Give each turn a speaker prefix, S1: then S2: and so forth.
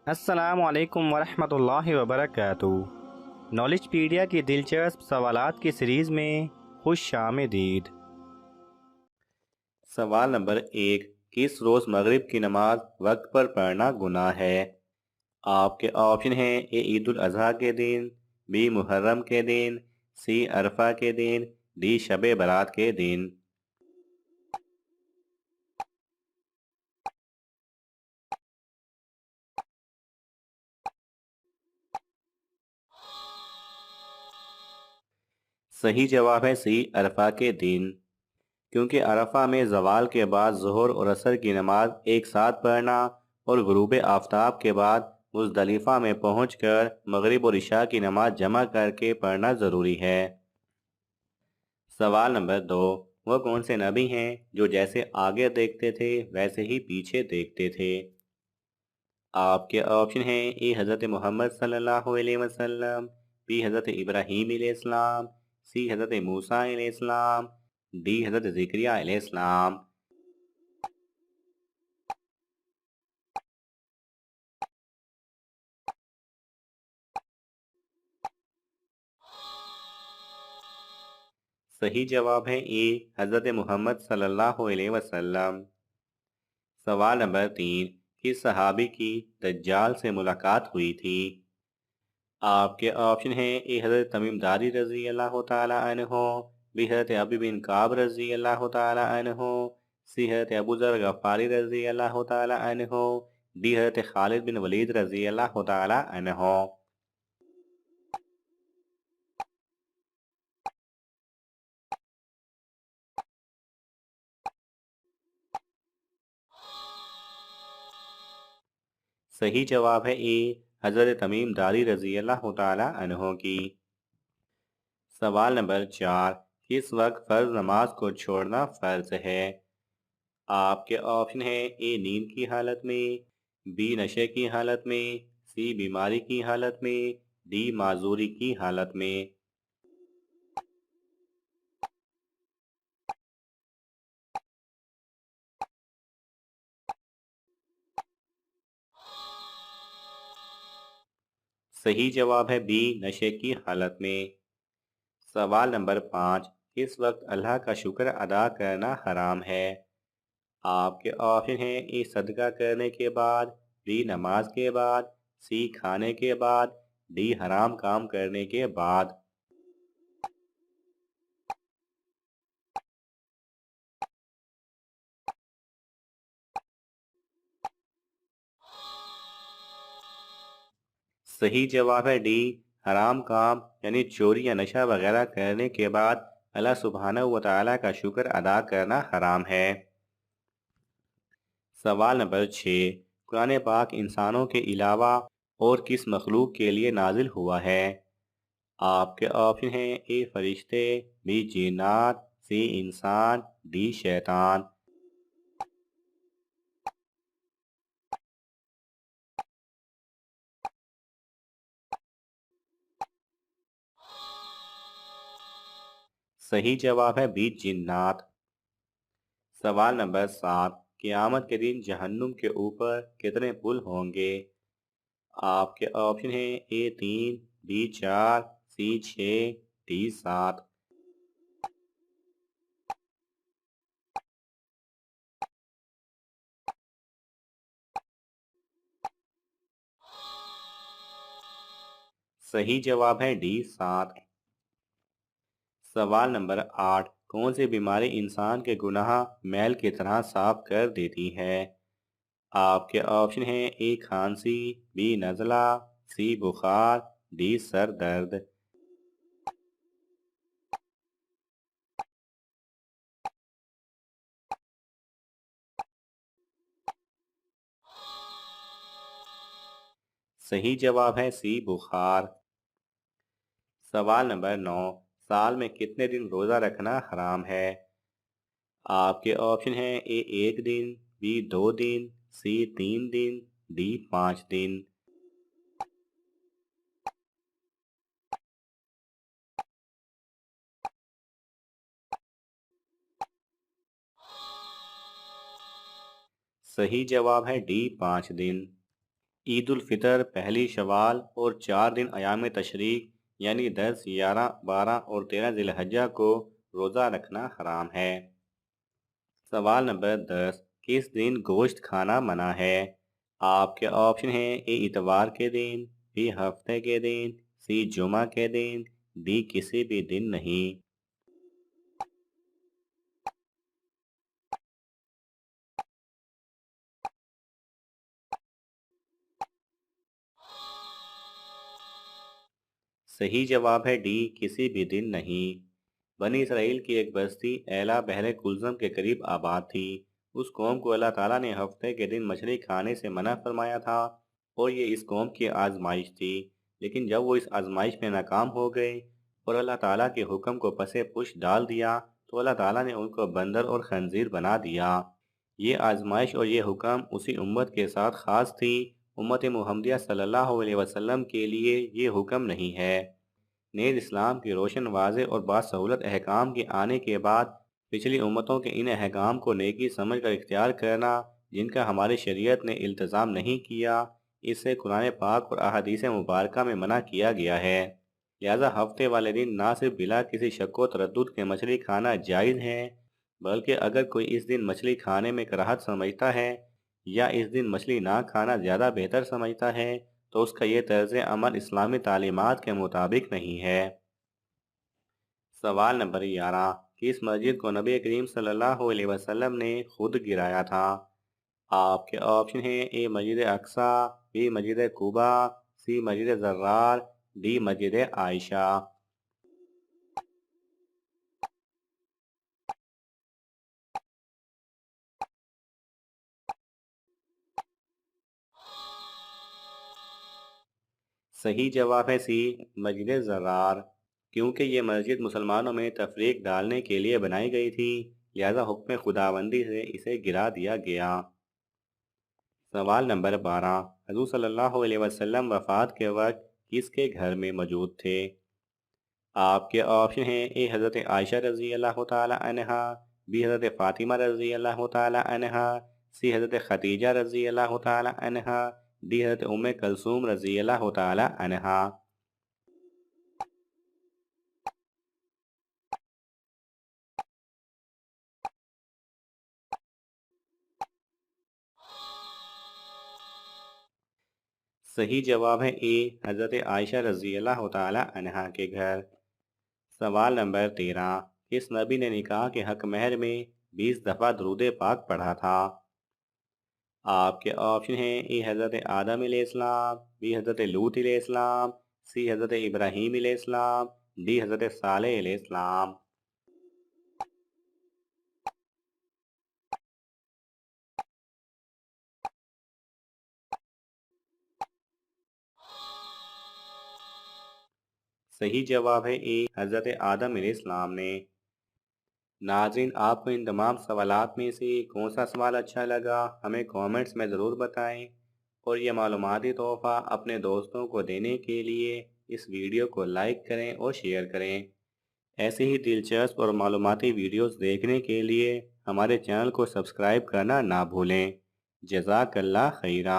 S1: السلام علیکم ورحمۃ اللہ وبرکاتہ۔ نالج پیڈیا کی دلچسپ سوالات کی سیریز میں خوش آمدید۔ سوال نمبر 1، کس روز مغرب کی نماز وقت پر پڑھنا گناہ ہے؟ آپ کے آپشن ہیں: اے عید الاضحیٰ کے دن، بی محرم کے دن، سی عرفہ کے دن، ڈی شب برات کے دن۔ صحیح جواب ہے سی عرفہ کے دن، کیونکہ عرفہ میں زوال کے بعد ظہر اور عصر کی نماز ایک ساتھ پڑھنا اور غروب آفتاب کے بعد مزدلفہ میں پہنچ کر مغرب اور عشاء کی نماز جمع کر کے پڑھنا ضروری ہے۔ سوال نمبر 2، وہ کون سے نبی ہیں جو جیسے آگے دیکھتے تھے ویسے ہی پیچھے دیکھتے تھے؟ آپ کے آپشن ہیں: اے حضرت محمد صلی اللہ علیہ وسلم، بی حضرت ابراہیم علیہ السلام، سی حضرت موسیٰ علیہ السلام، ڈی حضرت زکریا علیہ السلام۔ صحیح جواب ہے اے حضرت محمد صلی اللہ علیہ وسلم۔ سوال نمبر 3، کس صحابی کی دجال سے ملاقات ہوئی تھی؟ آپ کے آپشن ہیں: اے حضرت تمیم داری رضی اللہ تعالی عنہ، بی حضرت ابی بن کعب رضی اللہ تعالی عنہ، سی حضرت ابو ذر غفاری رضی اللہ تعالی عنہ، ڈی حضرت خالد بن ولید رضی اللہ تعالی عنہ۔ صحیح جواب ہے اے حضرت تمیم داری رضی اللہ تعالی عنہ کی۔ سوال نمبر 4، کس وقت فرض نماز کو چھوڑنا فرض ہے؟ آپ کے آپشن ہیں: اے نیند کی حالت میں، بی نشے کی حالت میں، سی بیماری کی حالت میں، ڈی معذوری کی حالت میں۔ صحیح جواب ہے بی نشے کی حالت میں۔ سوال نمبر 5، کس وقت اللہ کا شکر ادا کرنا حرام ہے؟ آپ کے آپشن ہیں: اے صدقہ کرنے کے بعد، بی نماز کے بعد، سی کھانے کے بعد، ڈی حرام کام کرنے کے بعد۔ صحیح جواب ہے ڈی حرام کام یعنی چوری یا نشہ وغیرہ کرنے کے بعد اللہ سبحانہ و تعالیٰ کا شکر ادا کرنا حرام ہے۔ سوال نمبر 6، قرآن پاک انسانوں کے علاوہ اور کس مخلوق کے لیے نازل ہوا ہے؟ آپ کے آپشن ہیں: اے فرشتے، بی جنات، سی انسان، ڈی شیطان۔ صحیح جواب ہے بی جنات۔ سوال نمبر 7، قیامت کے دن جہنم کے اوپر کتنے پل ہوں گے؟ آپ کے آپشن ہیں: اے 3، بی 4، سی 6، ڈی 7۔ صحیح جواب ہے ڈی 7۔ سوال نمبر 8، کون سی بیماری انسان کے گناہ میل کی طرح صاف کر دیتی ہے؟ آپ کے آپشن ہیں: اے کھانسی، بی نزلہ، سی بخار، ڈی سر درد۔ صحیح جواب ہے سی بخار۔ سوال نمبر 9، سال میں کتنے دن روزہ رکھنا حرام ہے؟ آپ کے آپشن ہیں: اے 1 دن، be 2 then, C 3 then, D 5 دن۔ صحیح جواب ہے ڈی 5 دن۔ عید الفطر پہلی شوال اور 4 دن ایام تشریق یعنی 10، 11، 12 اور 13 ذی الحجہ کو روزہ رکھنا حرام ہے۔ سوال نمبر 10، کس دن گوشت کھانا منع ہے؟ آپ کے آپشن ہیں: اے اتوار کے دن، بی ہفتے کے دن، سی جمعہ کے دن، ڈی کسی بھی دن نہیں۔ صحیح جواب ہے ڈی، کسی بھی دن نہیں۔ بنی اسرائیل کی ایک بستی ایلا بحر کلزم کے قریب آباد تھی۔ اس قوم کو اللہ تعالیٰ نے ہفتے کے دن مچھلی کھانے سے منع فرمایا تھا اور یہ اس قوم کی آزمائش تھی۔ لیکن جب وہ اس آزمائش میں ناکام ہو گئے اور اللہ تعالیٰ کے حکم کو پس پش ڈال دیا تو اللہ تعالیٰ نے ان کو بندر اور خنزیر بنا دیا۔ یہ آزمائش اور یہ حکم اسی امت کے ساتھ خاص تھی۔ امت محمدیہ صلی اللہ علیہ وسلم کے لیے یہ حکم نہیں ہے۔ نیز اسلام کی روشن واضح اور باسہولت احکام کے آنے کے بعد پچھلی امتوں کے ان احکام کو نیکی سمجھ کر اختیار کرنا جن کا ہماری شریعت نے التزام نہیں کیا، اس سے قرآن پاک اور احادیث مبارکہ میں منع کیا گیا ہے۔ لہذا ہفتے والے دن نہ صرف بلا کسی شک و تردد کے مچھلی کھانا جائز ہے، بلکہ اگر کوئی اس دن مچھلی کھانے میں کراہت سمجھتا ہے یا اس دن مچھلی نہ کھانا زیادہ بہتر سمجھتا ہے تو اس کا یہ طرز عمل اسلامی تعلیمات کے مطابق نہیں ہے۔ سوال نمبر 11، کس مسجد کو نبی کریم صلی اللہ علیہ وسلم نے خود گرایا تھا؟ آپ کے آپشن ہیں: اے مسجد اقصی، be Masjid Quba, C Masjid Zarar, D مسجد عائشہ۔ صحیح جواب ہے سی، مسجد زرار، کیونکہ یہ مسجد مسلمانوں میں تفریق ڈالنے کے لیے بنائی گئی تھی، لہذا حکم خداوندی سے اسے گرا دیا گیا۔ سوال نمبر 12، حضور صلی اللہ علیہ وسلم وفات کے وقت کس کے گھر میں موجود تھے؟ آپ کے آپشن ہیں: اے حضرت عائشہ رضی اللہ تعالی عنہا، بی حضرت فاطمہ رضی اللہ تعالی عنہا، سی حضرت خدیجہ رضی اللہ تعالی عنہا، ڈی حضرت ام کلثوم رضی اللہ تعالی عنہا۔ صحیح جواب ہے اے، حضرت عائشہ رضی اللہ تعالی عنہا کے گھر۔ سوال نمبر 13، کس نبی نے نکاح کے حق مہر میں 20 دفعہ درود پاک پڑھا تھا؟ آپ کے آپشن ہیں: اے حضرت آدم علیہ السلام، بی حضرت لوط علیہ السلام، سی حضرت ابراہیم علیہ السلام، ڈی حضرت صالح علیہ السلام۔ صحیح جواب ہے اے، حضرت آدم علیہ السلام نے۔ ناظرین، آپ کو ان تمام سوالات میں سے کون سا سوال اچھا لگا ہمیں کومنٹس میں ضرور بتائیں، اور یہ معلوماتی تحفہ اپنے دوستوں کو دینے کے لیے اس ویڈیو کو لائک کریں اور شیئر کریں۔ ایسے ہی دلچسپ اور معلوماتی ویڈیوز دیکھنے کے لیے ہمارے چینل کو سبسکرائب کرنا نہ بھولیں۔ جزاک اللہ خیرہ۔